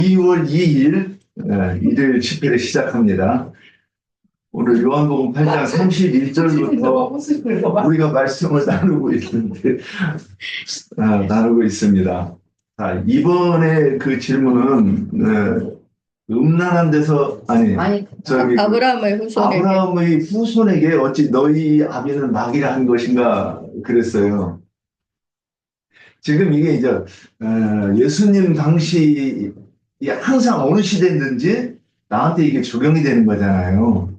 2월 2일 일요일 집회를 시작합니다. 오늘 요한복음 8장 31절부터 우리가 말씀을 나누고 있는데 나누고 있습니다. 자, 이번에 그 질문은 음란한 데서 저기 아브라함의 후손에게 어찌 너희 아비는 마귀라 한 것인가 그랬어요. 지금 이게 이제 예수님 당시 항상 어느 시대든지 나한테 이게 적용이 되는 거잖아요.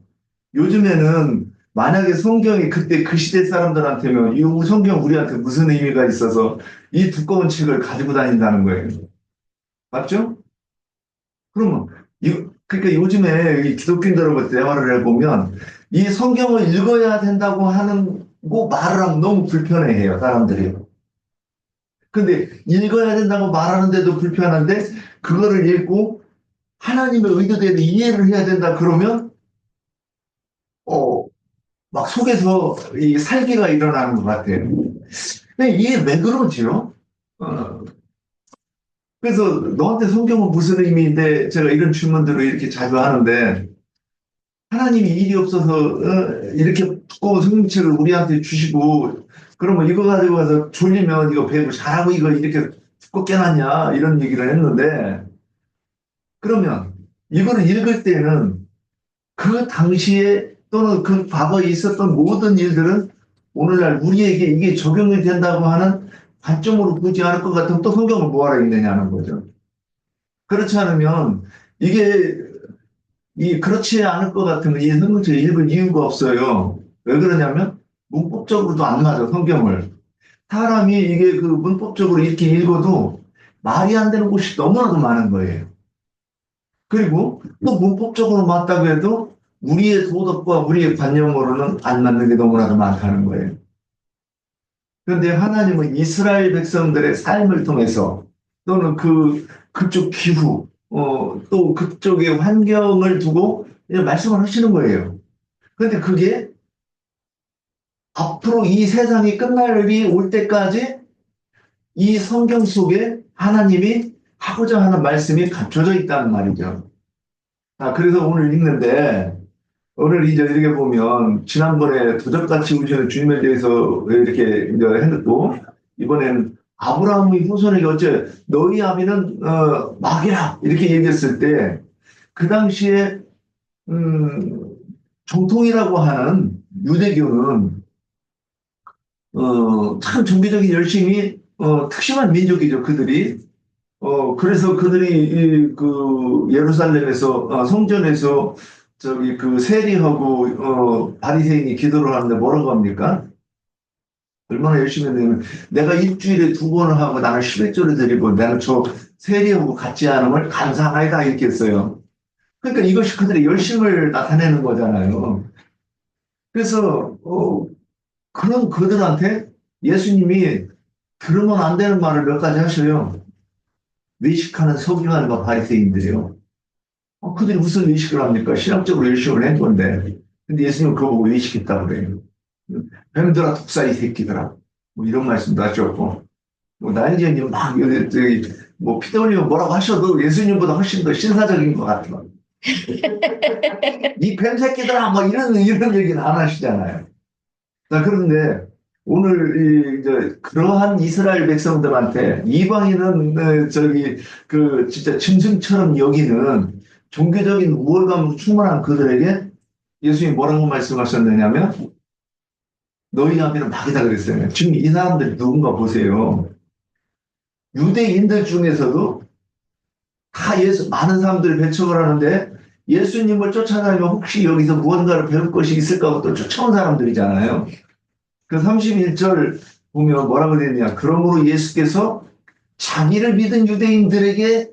요즘에는 만약에 성경이 그때 그 시대 사람들한테면 이 성경 우리한테 무슨 의미가 있어서 이 두꺼운 책을 가지고 다닌다는 거예요. 맞죠? 그러면 그러니까 요즘에 이 기독교인들하고 대화를 해보면 이 성경을 읽어야 된다고 하는 거 말을 하면 너무 불편해해요, 사람들이. 근데 읽어야 된다고 말하는데도 불편한데 그거를 읽고 하나님의 의도대로 이해를 해야 된다 그러면 어, 막 속에서 이 살기가 일어나는 것 같아요. 근데 이게 왜 그러지요? 어, 그래서 너한테 성경은 무슨 의미인데 제가 이런 질문들을 이렇게 자주 하는데 하나님이 일이 없어서 이렇게 두꺼운 성경책을 우리한테 주시고 그러면 이거 가지고 가서 졸리면 이거 배우고 잘하고 이거 이렇게 두껍게 놨냐 이런 얘기를 했는데 그러면 이거를 읽을 때는 그 당시에 또는 그 과거에 있었던 모든 일들은 오늘날 우리에게 이게 적용이 된다고 하는 관점으로 보지 않을 것 같으면 또 성경을 뭐하러 읽느냐는 거죠. 그렇지 않으면 이게 그렇지 않을 것 같으면 이 성경책을 읽을 이유가 없어요. 왜 그러냐면 문법적으로도 안 맞아 성경을. 사람이 이게 그 문법적으로 이렇게 읽어도 말이 안 되는 곳이 너무나도 많은 거예요. 그리고 또 문법적으로 맞다고 해도 우리의 도덕과 우리의 관념으로는 안 맞는 게 너무나도 많다는 거예요. 그런데 하나님은 이스라엘 백성들의 삶을 통해서 또는 그쪽 기후, 또 그쪽의 환경을 두고 말씀을 하시는 거예요. 그런데 그게 앞으로 이 세상이 끝날 일이 올 때까지 이 성경 속에 하나님이 하고자 하는 말씀이 감춰져 있다는 말이죠. 그래서 오늘 읽는데 오늘 이제 이렇게 보면 지난번에 도적같이 우시는 주님에 대해서 이렇게 이제 했고 이번에는 아브라함의 후손에게 어째 너희 아비는 마귀라 이렇게 얘기했을 때 그 당시에 정통이라고 하는 유대교는 참 종교적인 열심이 특심한 민족이죠 그들이 그래서 그들이 그 예루살렘에서 성전에서 저기 그 세리하고 바리새인이 기도를 하는데 뭐라고 합니까? 얼마나 열심히 했냐면 내가 일주일에 2번을 하고 나는 11조를 드리고 나는 저 세리하고 같이 하는 감사하다 이렇게 했어요. 그러니까 이것이 그들의 열심을 나타내는 거잖아요. 그래서 그런 그들한테 예수님이 들으면 안 되는 말을 몇 가지 하셔요. 외식하는 서기관과 바리새인들이요. 그들이 무슨 의식을 합니까? 신학적으로 의식을 한 건데. 근데 예수님은 그거 보고 의식했다고 그래요. 뱀들아, 독사이 새끼들아. 뭐 이런 말씀도 하셨고. 뭐 나인지님 막, 뭐 피 흘리면 뭐라고 하셔도 예수님보다 훨씬 더 신사적인 것 같아요. 이 뱀 새끼들아, 막 이런 얘기는 안 하시잖아요. 자, 그런데 오늘 이제 그러한 이스라엘 백성들한테 이방인은 진짜 짐승처럼 여기는 종교적인 우월감으로 충만한 그들에게 예수님이 뭐라고 말씀하셨느냐면 너희 아비는 마귀다 그랬어요. 지금 이 사람들이 누군가 보세요. 유대인들 중에서도 다 많은 사람들을 배척을 하는데 예수님을 쫓아다니면 혹시 여기서 무언가를 배울 것이 있을까 하고 또 쫓아온 사람들이잖아요. 그 31절 보면 뭐라고 되어 있냐. 그러므로 예수께서 자기를 믿은 유대인들에게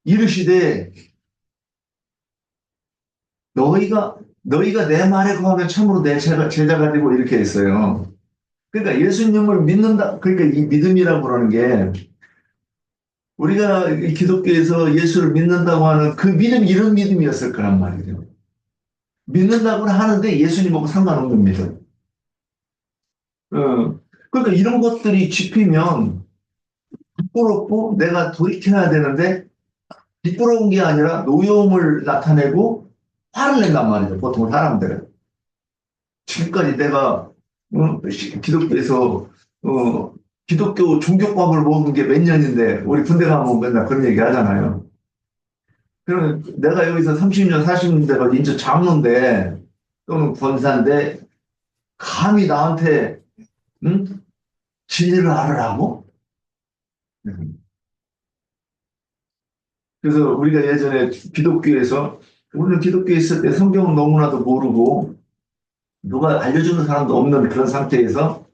이르시되 너희가 내 말에 거하면 참으로 내 제자가 되고 이렇게 했어요. 그러니까 예수님을 믿는다. 그러니까 이 믿음이라고 그러는 게 우리가 기독교에서 예수를 믿는다고 하는 그 믿음이 이런 믿음이었을 거란 말이죠. 믿는다고는 하는데 예수님하고 상관없는 믿음. 그러니까 이런 것들이 짚히면 부끄럽고 내가 돌이켜야 되는데 부끄러운 게 아니라 노여움을 나타내고 화를 낸단 말이죠. 보통 사람들은. 지금까지 내가 기독교에서 기독교 종교밥을 먹은 게 몇 년인데 우리 군대 가면 맨날 그런 얘기 하잖아요. 그러면 내가 여기서 30년, 40년 대가 인제 장로인데 또는 권사인데 감히 나한테 진리를 알으라고? 그래서 우리가 예전에 기독교에서 우리는 기독교에 있을 때 성경은 너무나도 모르고 누가 알려주는 사람도 없는 그런 상태에서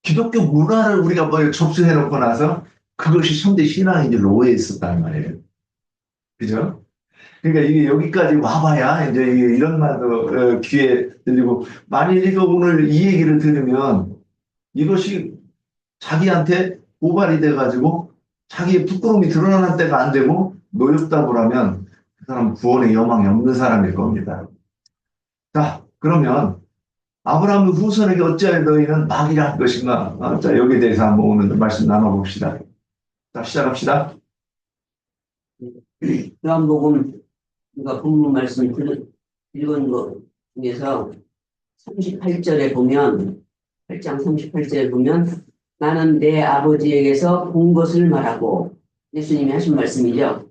기독교 문화를 우리가 뭐 접수해 놓고 나서 그것이 현대 신앙인 줄 오해했었단 말이에요. 그죠? 그러니까 이게 여기까지 와봐야 이제 이런 말도 귀에 들리고 만일 이거 오늘 이 얘기를 들으면 이것이 자기한테 고발이 돼가지고 자기의 부끄러움이 드러나는 때가 안 되고 노엽다고 하면 그 사람 구원의 여망이 없는 사람일 겁니다. 자, 그러면 아브라함의 후손에게 어찌하여 너희는 마귀라 할 것인가? 자, 여기에 대해서 한번 오늘 말씀 나눠봅시다. 자, 시작합시다. 요한복음 우리가 본문 말씀 읽은 것 중에서 38절에 보면 8장 38절에 보면 나는 내 아버지에게서 본 것을 말하고 예수님이 하신 말씀이죠.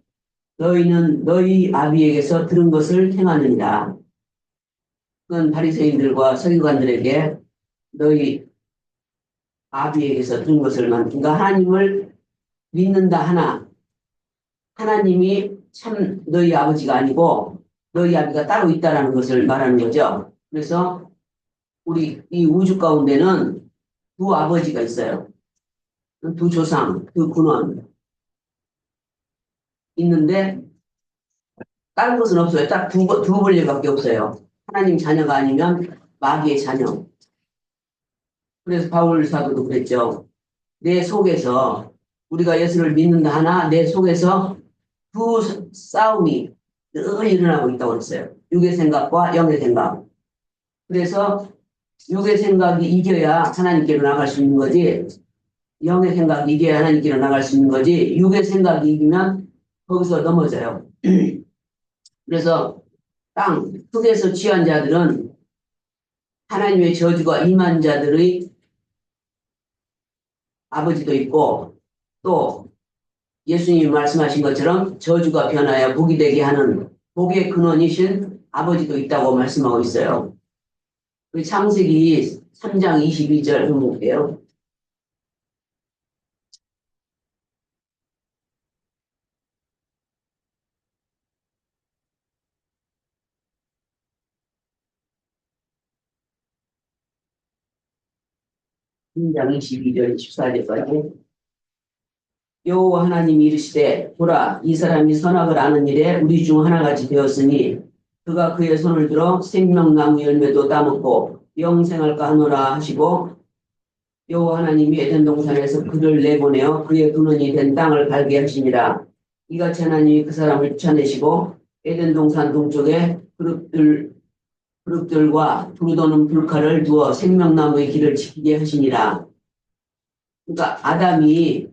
너희는 너희 아비에게서 들은 것을 행하느니라. 그건 바리새인들과 서기관들에게 너희 아비에게서 들은 것을 그러니까 하나님을 믿는다 하나 하나님이 참 너희 아버지가 아니고 너희 아비가 따로 있다라는 것을 말하는 거죠. 그래서 우리 이 우주 가운데는 두 아버지가 있어요. 두 조상, 두 근원 있는데 다른 것은 없어요. 딱 두 분류밖에 없어요. 하나님 자녀가 아니면 마귀의 자녀. 그래서 바울 사도도 그랬죠. 내 속에서 우리가 예수를 믿는다 하나 내 속에서 두 싸움이 늘 일어나고 있다고 그랬어요. 육의 생각과 영의 생각. 그래서 육의 생각이 이겨야 하나님께로 나갈 수 있는 거지 영의 생각이 이겨야 하나님께로 나갈 수 있는 거지 육의 생각이 이기면 거기서 넘어져요. 그래서 땅 흙에서 취한 자들은 하나님의 저주가 임한 자들의 아버지도 있고 또 예수님이 말씀하신 것처럼 저주가 변하여 복이 되게 하는 복의 근원이신 아버지도 있다고 말씀하고 있어요. 우리 창세기 3장 22절 한번 볼게요. 장 22절 24절까지 여호와 하나님이 이르시되 보라 이 사람이 선악을 아는 일에 우리 중 하나같이 되었으니 그가 그의 손을 들어 생명나무 열매도 따먹고 영생할까 하노라 하시고 여호와 하나님이 에덴 동산에서 그를 내보내어 그의 근원이 된 땅을 갈게 하시니라. 이같이 하나님이 그 사람을 쫓아내시고 에덴 동산 동쪽에 그룹들과 부르도는 불칼을 두어 생명나무의 길을 지키게 하시니라. 그러니까 아담이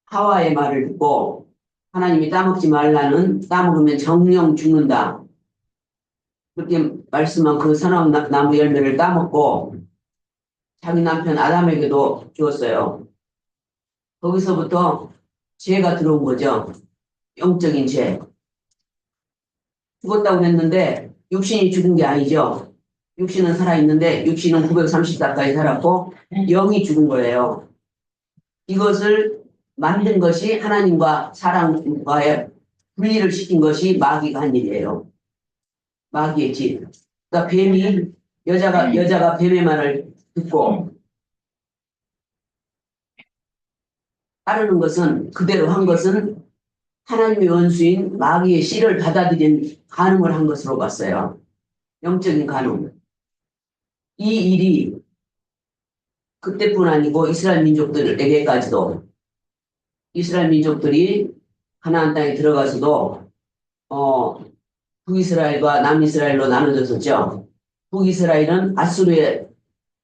하와의 말을 듣고 하나님이 따먹지 말라는 따먹으면 정령 죽는다. 그렇게 말씀한 그 선악 나무 열매를 따먹고 자기 남편 아담에게도 주었어요. 거기서부터 죄가 들어온 거죠. 영적인 죄. 죽었다고 했는데 육신이 죽은 게 아니죠. 육신은 살아있는데 육신은 930살까지 살았고 영이 죽은 거예요. 이것을 만든 것이 하나님과 사람과의 분리를 시킨 것이 마귀가 한 일이에요. 마귀의 짓. 그러니까 뱀이 여자가 뱀의 말을 듣고 따르는 것은 그대로 한 것은 하나님의 원수인 마귀의 씨를 받아들인 간음을 한 것으로 봤어요. 영적인 간음. 이 일이 그때뿐 아니고 이스라엘 민족들에게까지도 이스라엘 민족들이 가나안 땅에 들어가서도 북이스라엘과 남이스라엘로 나눠졌었죠. 북이스라엘은 아수르에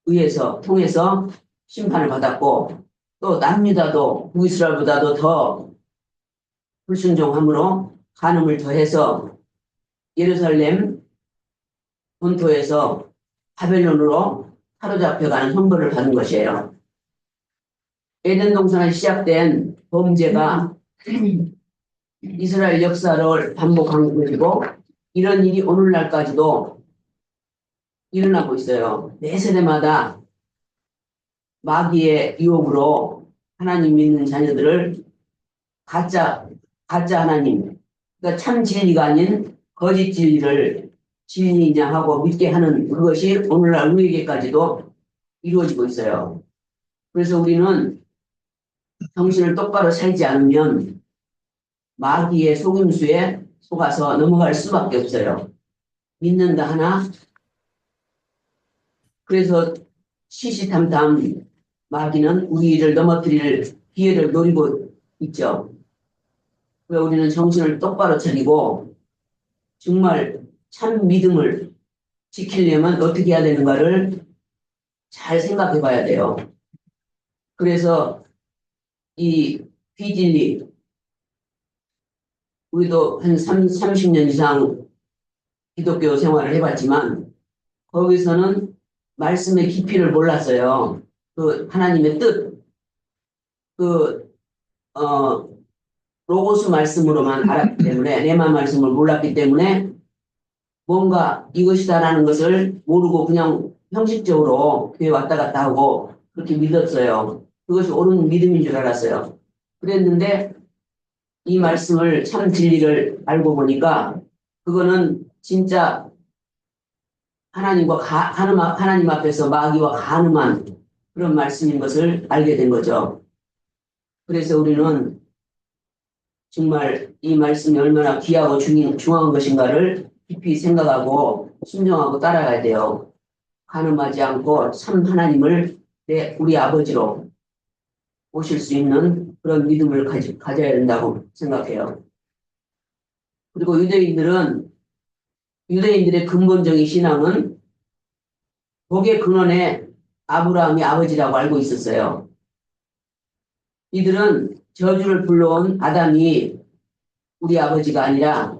의해서 통해서 심판을 받았고 또 남유다도 북이스라엘보다도 더 불순종함으로 간음을 더해서 예루살렘 본토에서 바벨론으로 사로잡혀가는 형벌을 받은 것이에요. 에덴 동산에 시작된 범죄가 이스라엘 역사를 반복한 것이고 이런 일이 오늘날까지도 일어나고 있어요. 매 세대마다 마귀의 유혹으로 하나님 믿는 자녀들을 가짜 하나님, 그러니까 참 진리가 아닌 거짓 진리를 진리냐 하고 믿게 하는 그것이 오늘날 우리에게까지도 이루어지고 있어요. 그래서 우리는 정신을 똑바로 차리지 않으면 마귀의 속임수에 속아서 넘어갈 수밖에 없어요. 믿는다 하나, 그래서 시시탐탐 마귀는 우리를 넘어뜨릴 기회를 노리고 있죠. 왜 우리는 정신을 똑바로 차리고 정말 참 믿음을 지키려면 어떻게 해야 되는가를 잘 생각해 봐야 돼요. 그래서 이 비진리, 우리도 한 30년 이상 기독교 생활을 해봤지만 거기서는 말씀의 깊이를 몰랐어요. 그 하나님의 뜻, 로고스 말씀으로만 알았기 때문에, 레마 말씀을 몰랐기 때문에 뭔가 이것이다라는 것을 모르고 그냥 형식적으로 교회 왔다 갔다 하고 그렇게 믿었어요. 그것이 옳은 믿음인 줄 알았어요. 그랬는데 이 말씀을 참 진리를 알고 보니까 그거는 진짜 하나님 앞에서 마귀와 간음한 그런 말씀인 것을 알게 된 거죠. 그래서 우리는 정말 이 말씀이 얼마나 귀하고 중요한 것인가를 깊이 생각하고 순종하고 따라가야 돼요. 간음하지 않고 참 하나님을 우리 아버지로 모실 수 있는 그런 믿음을 가져야 된다고 생각해요. 그리고 유대인들의 근본적인 신앙은 복의 근원에 아브라함이 아버지라고 알고 있었어요. 이들은 저주를 불러온 아담이 우리 아버지가 아니라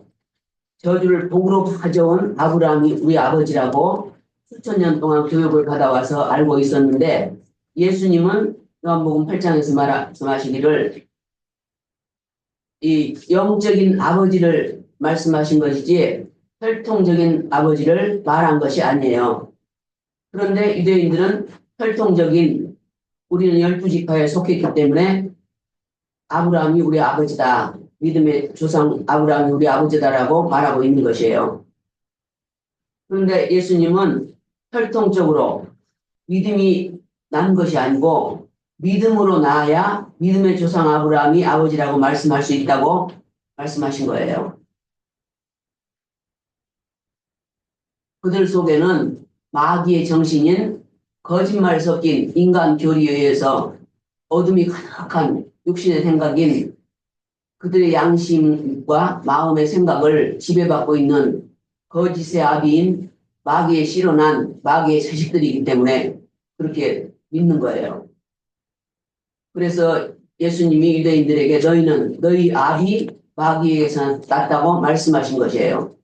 저주를 복으로 가져온 아브라함이 우리 아버지라고 수천 년 동안 교육을 받아와서 알고 있었는데 예수님은 요한복음 8장에서 말씀하시기를 이 영적인 아버지를 말씀하신 것이지 혈통적인 아버지를 말한 것이 아니에요. 그런데 유대인들은 혈통적인 우리는 12지파에 속했기 때문에 아브라함이 우리 아버지다. 믿음의 조상 아브라함이 우리 아버지다라고 말하고 있는 것이에요. 그런데 예수님은 혈통적으로 믿음이 난 것이 아니고 믿음으로 나아야 믿음의 조상 아브라함이 아버지라고 말씀할 수 있다고 말씀하신 거예요. 그들 속에는 마귀의 정신인 거짓말 섞인 인간 교리에 의해서 어둠이 가득한 육신의 생각인 그들의 양심과 마음의 생각을 지배받고 있는 거짓의 아비인 마귀의 실현한 마귀의 자식들이기 때문에 그렇게 믿는 거예요. 그래서 예수님이 유대인들에게 너희는 너희 아비 마귀에게서 났다고 말씀하신 것이에요.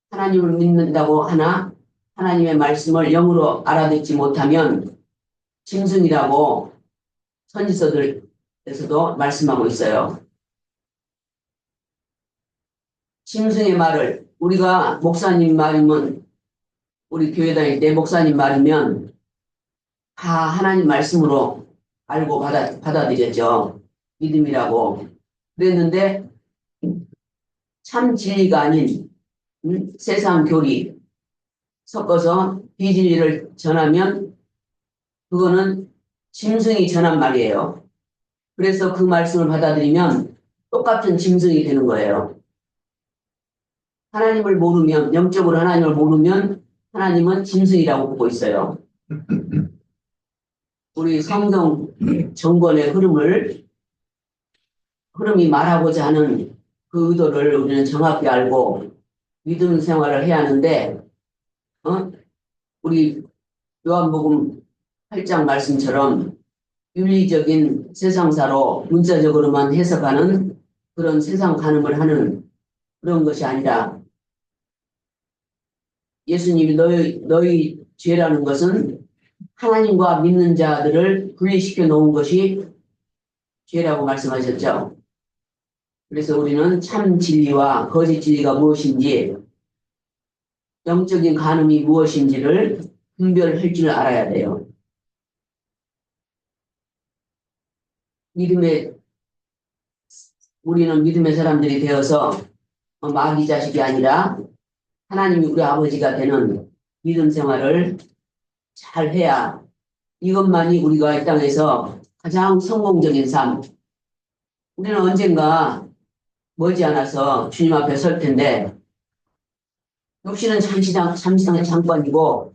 하나님을 믿는다고 하나 하나님의 말씀을 영으로 알아듣지 못하면 짐승이라고 선지서들에서도 말씀하고 있어요. 짐승의 말을 우리가 목사님 말이면 우리 교회 다닐 때 목사님 말이면 다 하나님 말씀으로 알고 받아들였죠. 믿음이라고. 그랬는데 참 진리가 아닌 세상 교리 섞어서 비진리를 전하면 그거는 짐승이 전한 말이에요. 그래서 그 말씀을 받아들이면 똑같은 짐승이 되는 거예요. 하나님을 모르면, 영적으로 하나님을 모르면 하나님은 짐승이라고 보고 있어요. 우리 성경 정권의 흐름이 말하고자 하는 그 의도를 우리는 정확히 알고 믿음 생활을 해야 하는데, 우리 요한복음 8장 말씀처럼 윤리적인 세상사로 문자적으로만 해석하는 그런 세상 간음을 하는 그런 것이 아니라 예수님이 너희 죄라는 것은 하나님과 믿는 자들을 분리시켜 놓은 것이 죄라고 말씀하셨죠. 그래서 우리는 참 진리와 거짓 진리가 무엇인지, 영적인 간음이 무엇인지를 분별할 줄 알아야 돼요. 우리는 믿음의 사람들이 되어서 마귀 자식이 아니라 하나님이 우리 아버지가 되는 믿음 생활을 잘 해야 이것만이 우리가 이 땅에서 가장 성공적인 삶. 우리는 언젠가 머지않아서 주님 앞에 설 텐데, 육신은 잠시의 잠깐이고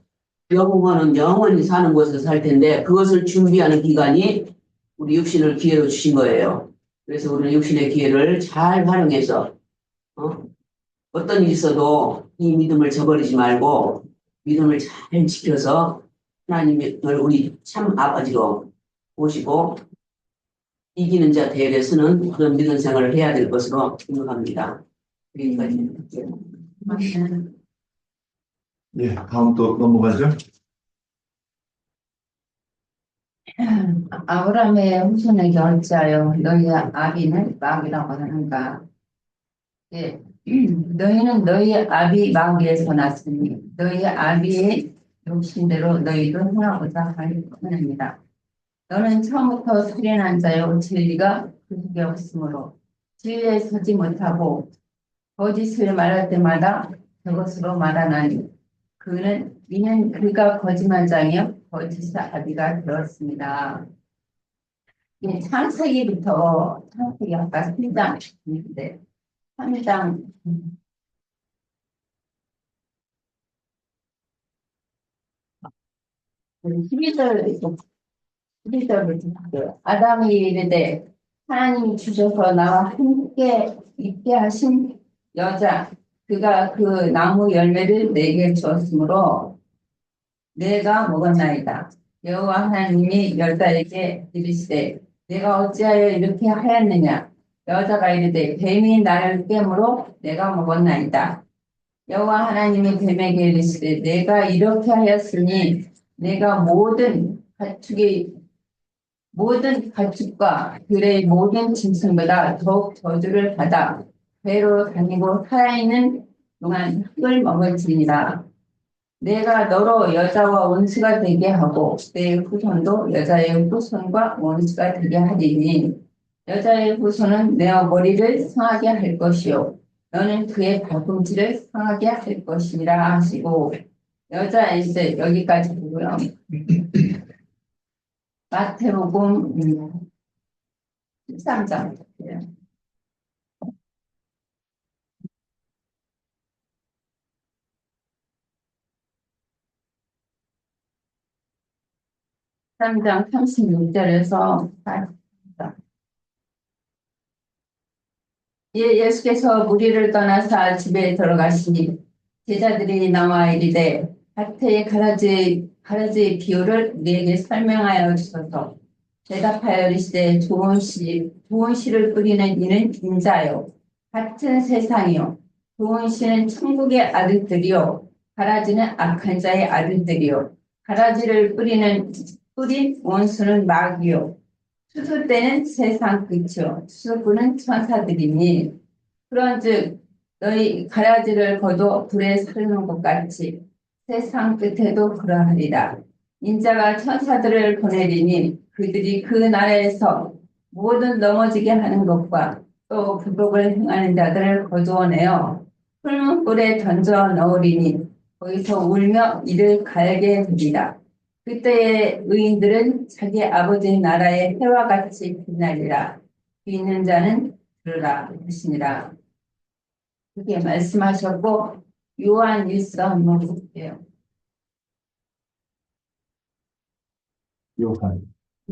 영혼은 영원히 사는 곳에서 살 텐데, 그것을 준비하는 기간이 우리 육신을 기회로 주신 거예요. 그래서 우리는 육신의 기회를 잘 활용해서 어떤 일이 있어도 이 믿음을 저버리지 말고 믿음을 잘 지켜서 하나님을 우리 참 아버지로 모시고 이기는 자 대회에 서는 그런 믿음 생활을 해야 될 것으로 생각합니다. 여기까지 할게요. 예, 다음 또 넘어가죠. 아브라함의 후손에게 어찌하여 너희 아비는 마귀라고 하는가? 예, 너희는 너희 아비 마귀에서 났으니 너희 아비의 욕심대로 너희도 행하고자 하느니라. 너는 처음부터 살인한 자요 진리가 그 속에 없으므로 진리에 서지 못하고 거짓을 말할 때마다 그것으로 말하나니 이는 그가 거짓말 자며 거짓의 아비가 되었습니다. 창세기 아까 3장인데 3장 12절부터 아담이 이르되 하나님이 주셔서 나와 함께 있게 하신 여자 그가 그 나무 열매를 내게 주었으므로 내가 먹었나이다. 여호와 하나님이 여자에게 이르시되 내가 어찌하여 이렇게 하였느냐. 여자가 이르되 뱀이 나를 깨므로 내가 먹었나이다. 여호와 하나님이 뱀에게 이르시되 내가 이렇게 하였으니 내가 모든 가축과 들의 모든 짐승보다 더욱 저주를 받아 배로 다니고 살아있는 동안 흙을 먹을지니라. 내가 너로 여자와 원수가 되게 하고 내 후손도 여자의 후손과 원수가 되게 하리니 여자의 후손은 내 머리를 상하게 할 것이요 너는 그의 발꿈치를 상하게 할 것이니라 하시고 여자에게 여기까지 보고요. 마태복음 13장 13장 36절에서 예수께서 무리를 떠나사 집에 들어가시니 제자들이 나와 이르되 밭의 가라지의 비유를 우리에게 설명하여 주소서. 대답하여 이르시되 좋은 씨를 뿌리는 이는 인자요 같은 세상이요 좋은 씨는 천국의 아들들이요 가라지는 악한 자의 아들들이요 가라지를 뿌린 원수는 마귀요 추수 때는 세상 끝이요 추수꾼은 천사들이니 그런즉 너희 가라지를 거둬 불에 사르는 것 같이 세상 끝에도 그러하리라. 인자가 천사들을 보내리니 그들이 그 나라에서 모든 넘어지게 하는 것과 또 불법을 행하는 자들을 거두어내어 풀문불에 던져 넣으리니 거기서 울며 이를 갈게 되리라. 그때의 의인들은 자기 아버지 나라의 해와 같이 빛나리라. 귀 있는 자는 들으라 하시니라. 그렇게 말씀하셨고 요한 일서 한번 볼게요.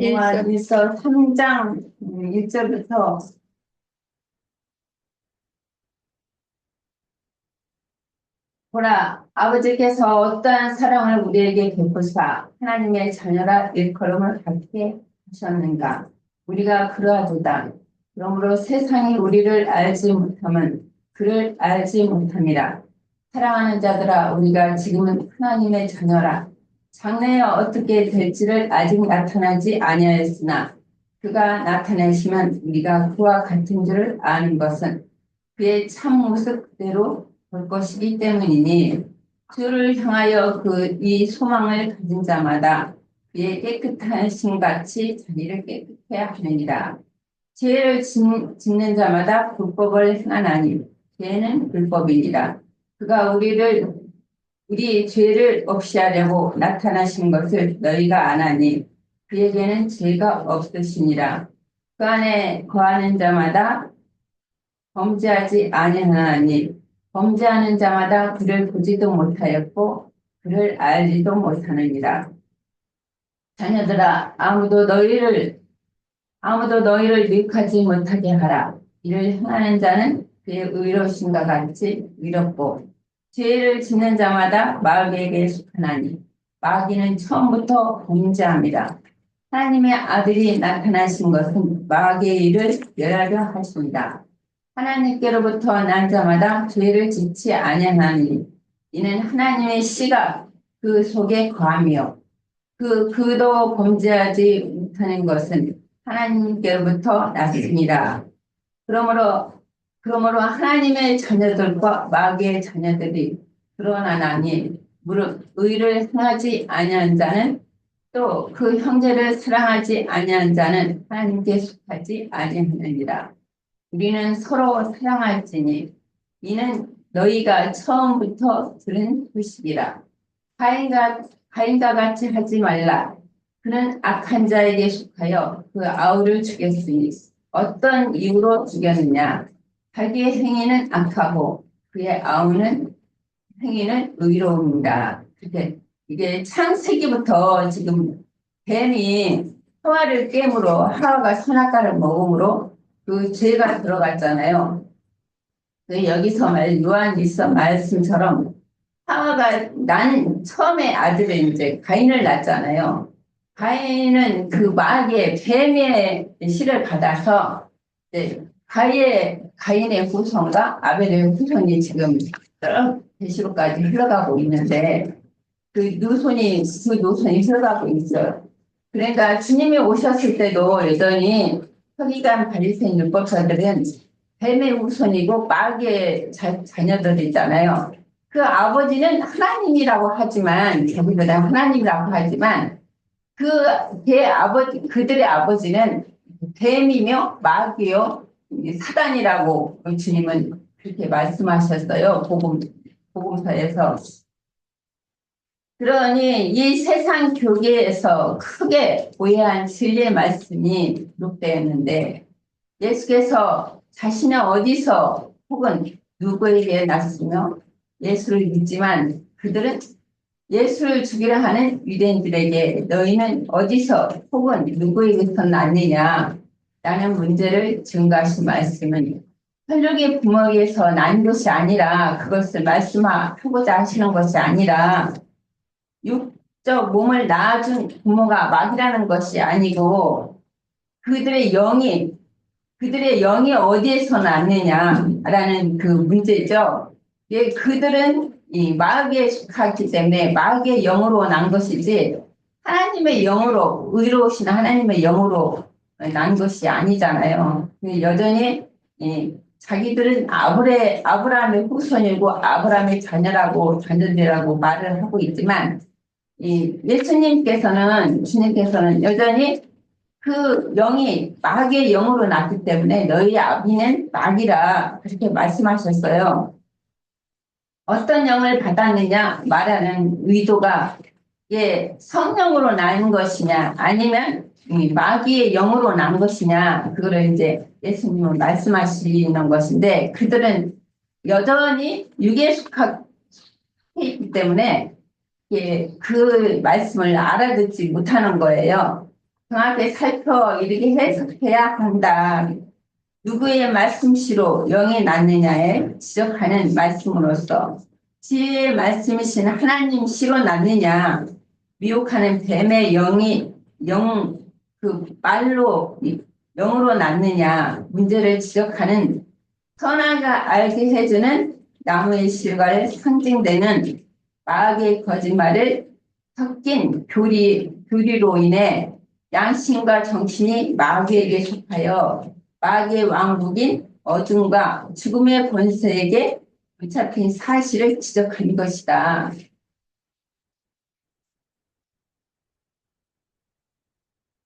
요한 일서 3장 1절부터 보라 아버지께서 어떠한 사랑을 우리에게 베푸사 하나님의 자녀라 일컬음을 받게 하셨는가. 우리가 그러하도다. 그러므로 세상이 우리를 알지 못하면 그를 알지 못합니다. 사랑하는 자들아, 우리가 지금은 하나님의 자녀라. 장래에 어떻게 될지를 아직 나타나지 아니하였으나 그가 나타내시면 우리가 그와 같은 줄을 아는 것은 그의 참 모습 그대로 볼 것이기 때문이니 주를 향하여 이 소망을 가진 자마다 그의 깨끗한 신같이 자기를 깨끗해 하느니라. 죄를 짓는 자마다 불법을 행하나니 죄는 불법이니라. 그가 우리 죄를 없이 하려고 나타나신 것을 너희가 아나니 그에게는 죄가 없으시니라. 그 안에 거하는 자마다 범죄하지 아니하나니 범죄하는 자마다 그를 보지도 못하였고 그를 알지도 못하느니라. 자녀들아, 아무도 너희를 미혹하지 못하게 하라. 이를 행하는 자는 그의 의로우신과 같이 의롭고 죄를 짓는 자마다 마귀에게 속하나니 마귀는 처음부터 범죄합니다. 하나님의 아들이 나타나신 것은 마귀의 일을 멸하려 하십니다. 하나님께로부터 난 자마다 죄를 짓지 아니하나니 이는 하나님의 씨가 그 속에 거하며 그도 범죄하지 못하는 것은 하나님께로부터 났습니다. 그러므로 하나님의 자녀들과 마귀의 자녀들이 드러나나니 무릇 의를 행하지 아니한 자는 또 그 형제를 사랑하지 아니한 자는 하나님께 속하지 아니하느니라. 우리는 서로 사랑할지니 이는 너희가 처음부터 들은 소식이라. 가인과 같이 하지 말라. 그는 악한 자에게 속하여 그 아우를 죽였으니 어떤 이유로 죽였느냐. 자기의 행위는 악하고 그의 아우는 행위는 의로웁니다. 이게 창세기부터 지금 뱀이 하와를 깨므로 하와가 선악과를 먹음으로 그 죄가 들어갔잖아요. 여기서 요한일서 말씀처럼 하와가 처음에 아들을 이제 가인을 낳았잖아요. 가인은 그 마귀의 뱀의 씨를 받아서 이제 가인의 후손과 아벨의 후손이 지금 대시로까지 흘러가고 있는데 그 노선이 흘러가고 있어요. 그러니까 주님이 오셨을 때도 여전히 서기관 바리새인 율법사들은 뱀의 후손이고 마귀의 자녀들이잖아요. 그 아버지는 하나님이라고 하지만 자기들은 하나님이라고 하지만 그들의 아버지는 뱀이며 마귀요 사단이라고 주님은 그렇게 말씀하셨어요. 복음서에서. 그러니 이 세상 교계에서 크게 오해한 진리의 말씀이 기록되어 있는데 예수께서 자신은 어디서 혹은 누구에게 났으며 예수를 믿지만 그들은 예수를 죽이려 하는 유대인들에게 너희는 어디서 혹은 누구에게서 났느냐 라는 문제를 증거하신 말씀은 혈육의 부모에게서 난 것이 아니라 그것을 말씀하고자 하시는 것이 아니라 육적 몸을 낳아준 부모가 마귀라는 것이 아니고 그들의 영이 어디에서 났느냐라는 그 문제죠. 예, 그들은 이 마귀에 속하기 때문에 마귀의 영으로 난 것이지 하나님의 영으로 의로우신 하나님의 영으로 난 것이 아니잖아요. 여전히 자기들은 아브라함의 후손이고 아브라함의 자녀들이라고 말을 하고 있지만 주님께서는 여전히 그 영이 마귀의 영으로 났기 때문에 너희 아비는 마귀라 그렇게 말씀하셨어요. 어떤 영을 받았느냐 말하는 의도가 성령으로 난 것이냐 아니면 마귀의 영으로 난 것이냐 그거를 이제 예수님은 말씀하시는 것인데 그들은 여전히 육에 속하기 때문에 그 말씀을 알아듣지 못하는 거예요. 정확히 이렇게 해석해야 한다. 누구의 말씀씨로 영이 났느냐에 지적하는 말씀으로서 지혜의 말씀이신 하나님 씨로 났느냐 미혹하는 뱀의 그 말로 영으로 낳느냐 문제를 지적하는 선악을 알게 해주는 나무의 실과를 상징되는 마귀의 거짓말을 섞인 교리로 인해 양심과 정신이 마귀에게 속하여 마귀의 왕국인 어둠과 죽음의 권세에게 붙잡힌 사실을 지적하는 것이다.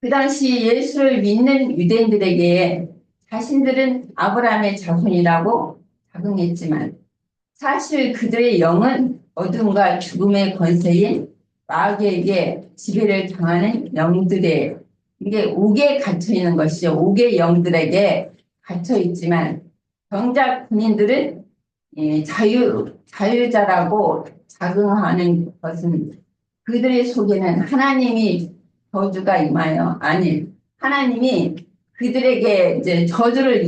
그 당시 예수를 믿는 유대인들에게 자신들은 아브라함의 자손이라고 자긍했지만 사실 그들의 영은 어둠과 죽음의 권세인 마귀에게 지배를 당하는 영들의 이게 옥에 갇혀 있는 것이죠. 옥의 영들에게 갇혀 있지만 정작 군인들은 자유자라고 자긍하는 것은 그들의 속에는 하나님이 저주가 임하여 아니 하나님이 그들에게 이제 저주를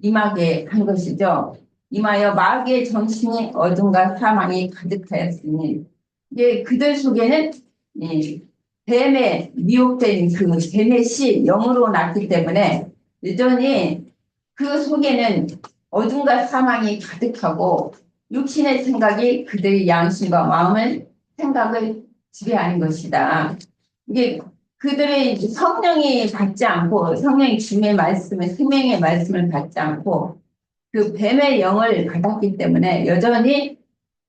임하게 한 것이죠. 임하여 마귀의 정신이 어둠과 사망이 가득하였으니 이제 그들 속에는 이 뱀에 미혹된 그 뱀의 씨 영으로 났기 때문에 여전히 그 속에는 어둠과 사망이 가득하고 육신의 생각이 그들의 양심과 마음을 생각을 지배하는 것이다. 이게 그들의 성령이 받지 않고 성령이 주님의 말씀을 생명의 말씀을 받지 않고 그 뱀의 영을 받았기 때문에 여전히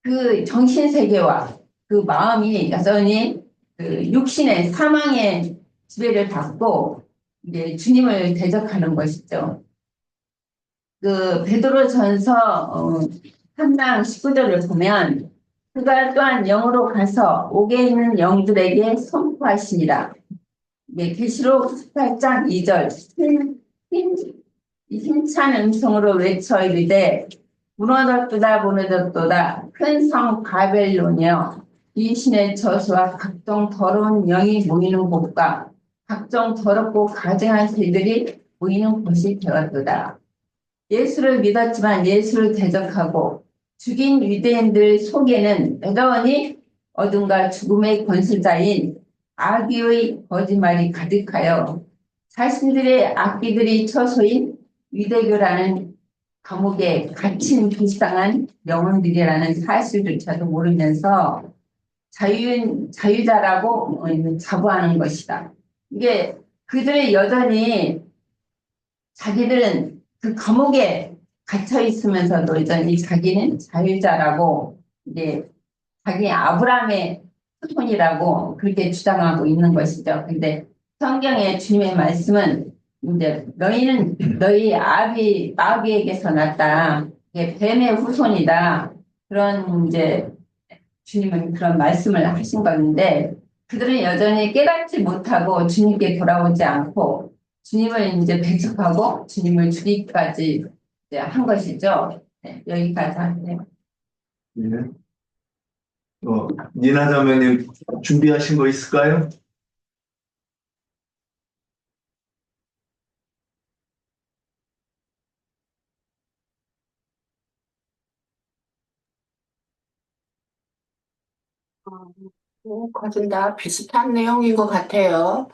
그 정신 세계와 그 마음이 여전히 그 육신의 사망의 지배를 받고 이제 주님을 대적하는 것이죠. 그 베드로전서 3장 19절을 보면 그가 또한 영으로 가서 옥에 있는 영들에게 선포하시니라. 계시록 18장 2절 힘찬 음성으로 외쳐 이르되 무너졌도다 큰 성 바벨론이여 귀신의 저수와 각종 더러운 영이 모이는 곳과 각종 더럽고 가증한 새들이 모이는 곳이 되었도다. 예수를 믿었지만 예수를 대적하고 죽인 유대인들 속에는 여전히 어둠과 죽음의 권세자인 악의의 거짓말이 가득하여 자신들의 악기들이 처소인 유대교라는 감옥에 갇힌 불쌍한 영혼들이라는 사실조차도 모르면서 자유자라고 자부하는 것이다. 이게 그들의 여전히 자기들은 그 감옥에 갇혀 있으면서도 여전히 자기는 자유자라고 이제 자기 아브라함의 후손이라고 그렇게 주장하고 있는 것이죠. 근데 성경의 주님의 말씀은 이제 너희는 너희 마귀에게서 났다. 이게 뱀의 후손이다. 그런 이제 주님은 그런 말씀을 하신 건데 그들은 여전히 깨닫지 못하고 주님께 돌아오지 않고 주님을 이제 배척하고 주님을 죽이기까지 이제 한 것이죠. 네, 여기까지 할게요. 네. 니나 자매님 준비하신 거 있을까요? 거진 다 비슷한 내용인 것 같아요.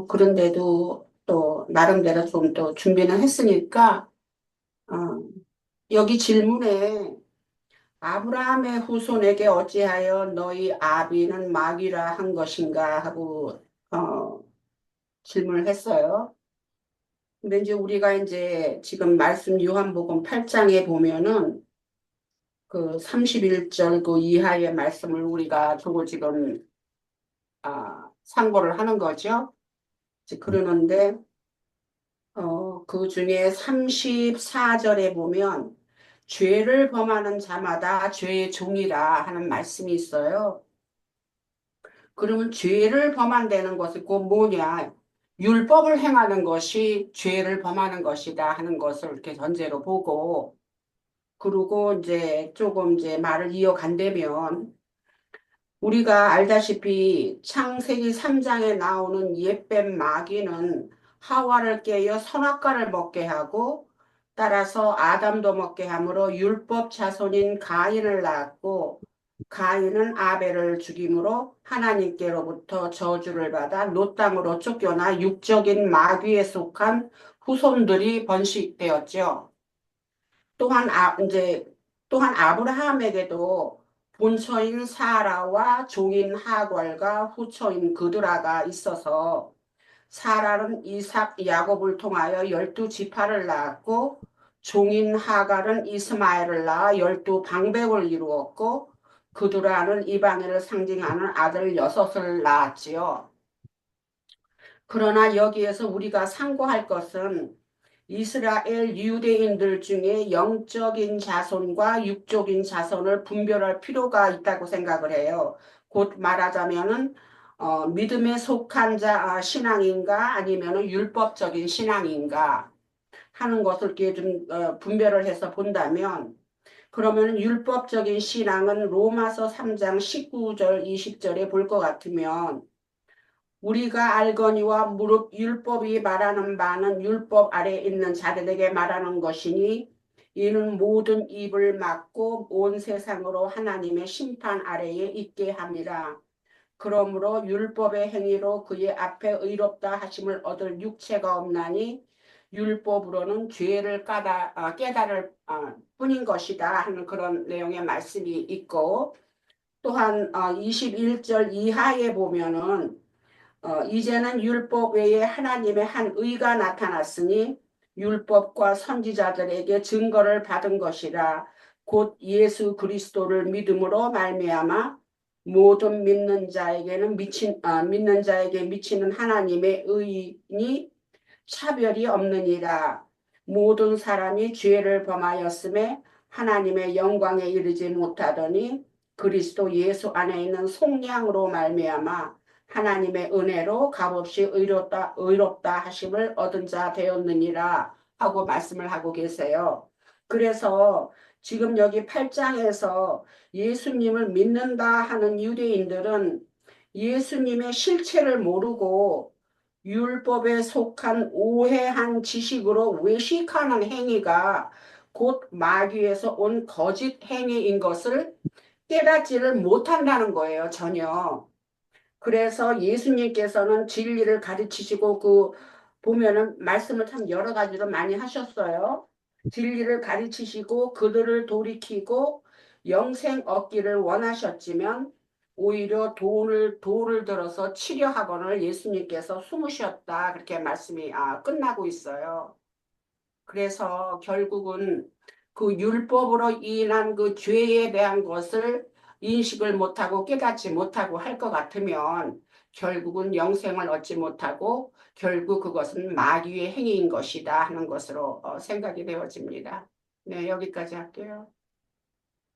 그런데도 또 나름대로 좀 또 준비는 했으니까 어, 여기 질문에 아브라함의 후손에게 어찌하여 너희 아비는 마귀라 한 것인가 하고 질문을 했어요. 근데 이제 우리가 이제 지금 말씀 요한복음 8장에 보면은 그 31절 그 이하의 말씀을 우리가 두고 지금 상고를 하는 거죠. 그러는데 그 중에 34절에 보면 죄를 범하는 자마다 죄의 종이라 하는 말씀이 있어요. 그러면 죄를 범한다는 것이 곧 뭐냐? 율법을 행하는 것이 죄를 범하는 것이다 하는 것을 이렇게 전제로 보고 그리고 이제 조금 이제 말을 이어간다면 우리가 알다시피 창세기 3장에 나오는 옛뱀 마귀는 하와를 깨어 선악과를 먹게 하고 따라서 아담도 먹게 함으로 율법 자손인 가인을 낳았고 가인은 아벨을 죽임으로 하나님께로부터 저주를 받아 놋 땅으로 쫓겨나 육적인 마귀에 속한 후손들이 번식되었죠. 또한 아브라함에게도 본처인 사라와 종인 하갈과 후처인 그드라가 있어서 사라는 이삭, 야곱을 통하여 12지파를 낳았고 종인 하갈은 이스마엘을 낳아 12방백을 이루었고 그두라는 이방인을 상징하는 아들 6을 낳았지요. 그러나 여기에서 우리가 상고할 것은 이스라엘 유대인들 중에 영적인 자손과 육적인 자손을 분별할 필요가 있다고 생각을 해요. 곧 말하자면은 믿음에 속한 자 신앙인가 아니면은 율법적인 신앙인가 하는 것을 이렇게 좀 분별을 해서 본다면 그러면 율법적인 신앙은 로마서 3장 19절 20절에 볼 것 같으면 우리가 알거니와 무릇 율법이 말하는 바는 율법 아래에 있는 자들에게 말하는 것이니 이는 모든 입을 막고 온 세상으로 하나님의 심판 아래에 있게 함이라. 그러므로 율법의 행위로 그의 앞에 의롭다 하심을 얻을 육체가 없나니 율법으로는 죄를 깨달을 뿐인 것이다 하는 그런 내용의 말씀이 있고 또한 21절 이하에 보면은 이제는 율법 외에 하나님의 한 의가 나타났으니 율법과 선지자들에게 증거를 받은 것이라 곧 예수 그리스도를 믿음으로 말미암아 모든 믿는 자에게 미치는 하나님의 의인이 차별이 없느니라. 모든 사람이 죄를 범하였음에 하나님의 영광에 이르지 못하더니 그리스도 예수 안에 있는 속량으로 말미암아 하나님의 은혜로 값없이 의롭다 하심을 얻은 자 되었느니라 하고 말씀을 하고 계세요. 그래서 지금 여기 8장에서 예수님을 믿는다 하는 유대인들은 예수님의 실체를 모르고 율법에 속한 오해한 지식으로 외식하는 행위가 곧 마귀에서 온 거짓 행위인 것을 깨닫지를 못한다는 거예요, 전혀. 그래서 예수님께서는 진리를 가르치시고 보면은 말씀을 참 여러 가지로 많이 하셨어요. 진리를 가르치시고 그들을 돌이키고 영생 얻기를 원하셨지만 오히려 돌을 들어서 치려하거늘 예수님께서 숨으셨다 그렇게 말씀이 끝나고 있어요. 그래서 결국은 그 율법으로 인한 그 죄에 대한 것을 인식을 못하고 깨닫지 못하고 할 것 같으면 결국은 영생을 얻지 못하고 결국 그것은 마귀의 행위인 것이다 하는 것으로 생각이 되어집니다. 네, 여기까지 할게요.